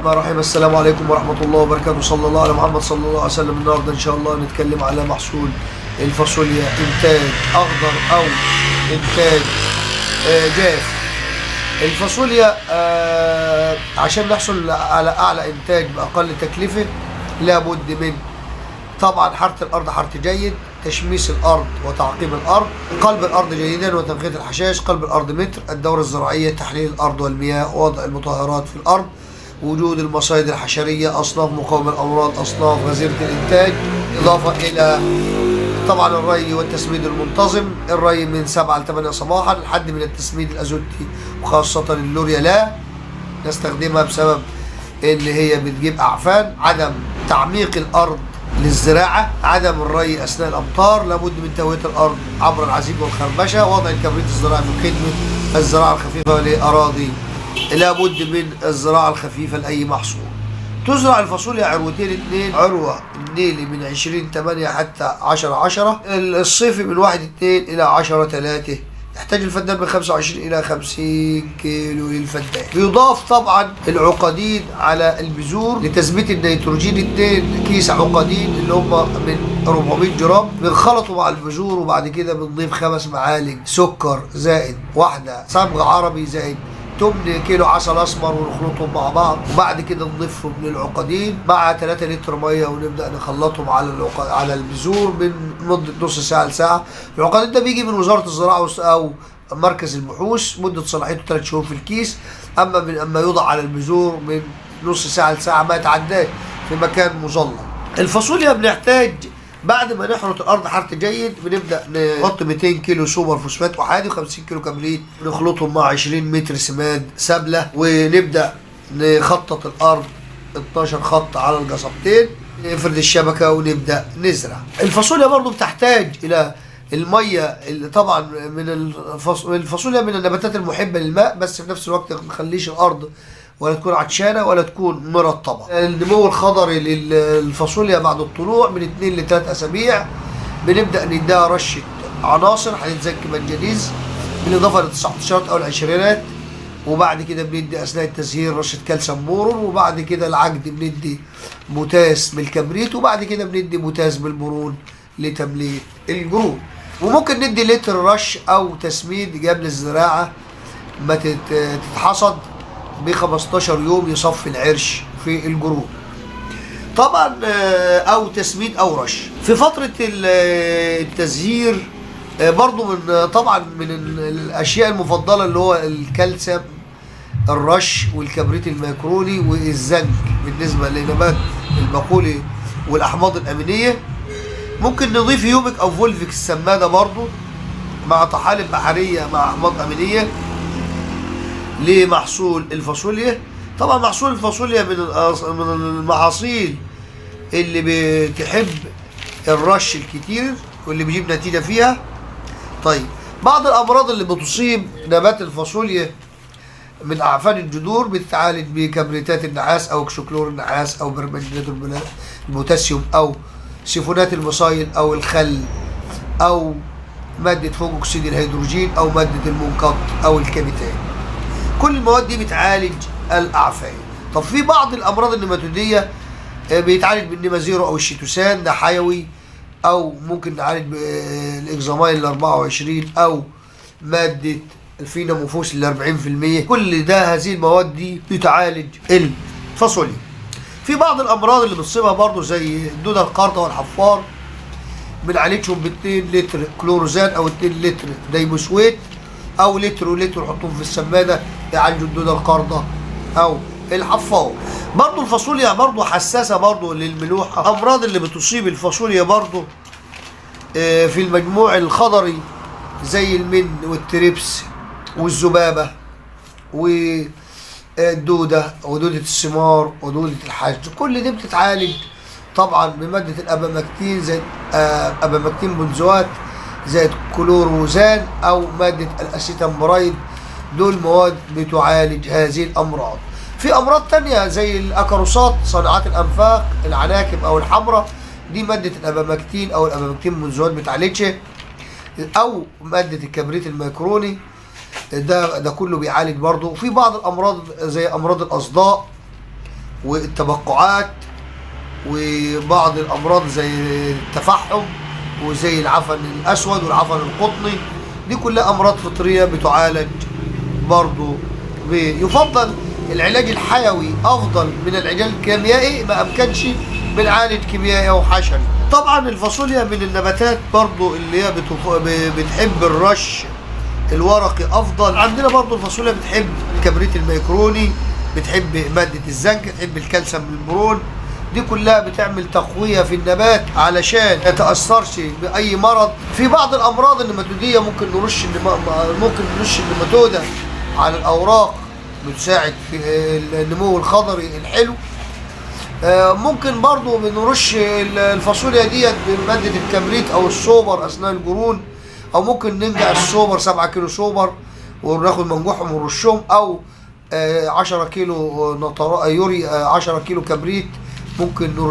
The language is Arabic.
الرحمن الرحيم. السلام عليكم ورحمة الله وبركاته. صلى الله على محمد صلى الله عليه وسلم. النهارده إن شاء الله نتكلم على محصول الفاصوليا، إنتاج أخضر أو إنتاج جاف. الفاصوليا عشان نحصل على أعلى إنتاج بأقل تكلفة لابد من طبعا حرث الأرض حرث جيد، تشميس الأرض وتعقيم الأرض، قلب الأرض جيدا وتنقية الحشائش، قلب الأرض متر، الدورة الزراعية، تحليل الأرض والمياه، وضع المطهرات في الأرض، وجود المصايد الحشرية، أصناف مقاومة الأمراض، أصناف غزيرة الإنتاج، إضافة إلى طبعا الري والتسميد المنتظم، الري من 7 ل 8 صباحا، الحد من التسميد الأزوتي وخاصة اللوريا لا نستخدمها بسبب اللي هي بتجيب أعفان، عدم تعميق الأرض للزراعة، عدم الري أثناء الأمطار، لابد من تهوية الأرض عبر العزيق والخربشة، وضع الكبريت الزراعي من خدمة الزراعة الخفيفة لأراضي، لابد من الزراعة الخفيفة لأي محصول. تزرع الفاصوليا عروتين 2، عروة النيلي من 20/8 حتى 10/10، الصيفي من 1/2 إلى 10/3. يحتاج الفدان من 25 إلى 50 كيلو للفدان. بيضاف طبعا العقدين على البذور لتثبيت النيتروجين، 2 كيس عقدين اللي هم من 400 جرام بنخلطوا مع البذور، وبعد كده بنضيف 5 معالق سكر زائد 1 صبغ عربي زائد 8 كيلو عسل اسمر ونخلطهم مع بعض، وبعد كده نضيفهم للعقدين مع 3 لتر ميه ونبدا نخلطهم على البذور من مده نص ساعه لساعه. العقدين ده بيجي من وزاره الزراعه او مركز البحوث، مده صلاحيته 3 شهور في الكيس، اما يوضع على البذور من نص ساعه لساعه ما يتعداش في مكان مظلل. الفاصوليا بنحتاج بعد ما نحرث الارض حرث جيد بنبدا نحط 200 كيلو سوبر فوسفات احادي و50 كيلو كبريت، نخلطهم مع 20 متر سماد سبله، ونبدا نخطط الارض 12 خط على القصبتين، نفرد الشبكه ونبدا نزرع. الفاصوليا برضو بتحتاج الى الميه، طبعا الفاصوليا من النباتات المحبه للماء، بس في نفس الوقت ما نخليش الارض ولا تكون عطشانه ولا تكون مرطبه. النمو الخضري للفاصوليا بعد الطلوع من 2 ل 3 اسابيع بنبدا نديها رشه عناصر حديد زنك منجنيز بالاضافه ل 19 او العشرينات، وبعد كده بندي اثناء التزهير رشه كالسيوم بورون، وبعد كده العجد بندي بوتاس بالكبريت، وبعد كده بندي بوتاس بالبورون لتمليء الجروب. وممكن ندي لتر رش او تسميد قبل الزراعه ما تتحصد ب 15 يوم يصفي العرش في الجروب طبعا، او تسميد او رش. في فترة التزهير برضو من الاشياء المفضلة اللي هو الكالسيوم، الرش والكبريت الميكروني والزنك بالنسبة لنبات البقولي والاحماض الامينية. ممكن نضيف يومك او فولفيك السمادة برضو مع طحالب بحرية مع احماض امينية لمحصول الفاصوليا. طبعا محصول الفاصوليا من المحاصيل اللي بتحب الرش الكتير واللي بيجيب نتيجة فيها. طيب بعض الأمراض اللي بتصيب نبات الفاصوليا من أعفان الجذور بتتعالج بكبريتات النحاس أو اكسكلور النحاس أو برمنجانات البوتاسيوم أو سيفونات المصايد أو الخل أو مادة فوق أكسيد الهيدروجين أو مادة المنقط أو الكبتان. كل المواد دي بتعالج الأعفان. طب في بعض الأمراض النيماتودية بيتعالج بالنيمازيرو أو الشيتوسان، ده حيوي، أو ممكن نعالج بالإكزاماين 24 أو مادة الفيناموفوس 40%. كل ده هذه المواد دي بتعالج الفاصوليا. في بعض الأمراض اللي بتصيبها برضو زي الدودة القارضة والحفار بنعالجهم ب2 لتر كلوروزان أو 2 لتر دايموسويت او لتر ولتر نحطهم في السماده يعالجوا الدوده القارضه او الحفاظ. برضو الفاصوليا برضو حساسه برضو للملوحه. الامراض اللي بتصيب الفاصوليا برضو في المجموع الخضري زي المن والتريبس والذبابه والدوده ودوده الثمار ودوده الحشد، كل دي بتتعالج طبعا بماده الابامكتين زي ابامكتين بنزوات زائد كلوروزان او ماده الاسيتامبرايد. دول مواد بتعالج هذه الامراض. في امراض تانية زي الاكاروسات، صناعات الانفاق، العناكب او الحمراء، دي ماده الابامكتين او الابامكتين بنزوات بتعالجها، او ماده الكبريت الميكروني، ده كله بيعالج برضه. في بعض الامراض زي امراض الاصداء والتبقعات وبعض الأمراض زي التفحم وزي العفن الأسود والعفن القطني. دي كلها أمراض فطرية بتعالج برضو. يفضل العلاج الحيوي أفضل من العلاج الكيميائي، ما أمكنش بنعالج كيميائي أو حشري. طبعا الفاصوليا من النباتات برضو اللي هي بتحب الرش الورقي أفضل. عندنا برضو الفاصوليا بتحب الكبريت الميكروني، بتحب مادة الزنك، بتحب الكالسيوم بالبرون. دي كلها بتعمل تقوية في النبات علشان ما يتأثرش بأي مرض. في بعض الأمراض النماتودية ممكن نرش النماتودة على الأوراق، بتساعد في النمو الخضري الحلو. ممكن برضو بنرش الفاصوليا ديت بمادة الكبريت أو السوبر أثناء الجرون، أو ممكن ننجع السوبر 7 كيلو سوبر وناخد منجوحهم ونرشهم، أو 10 كيلو يوري 10 كيلو كبريت ممكن نرش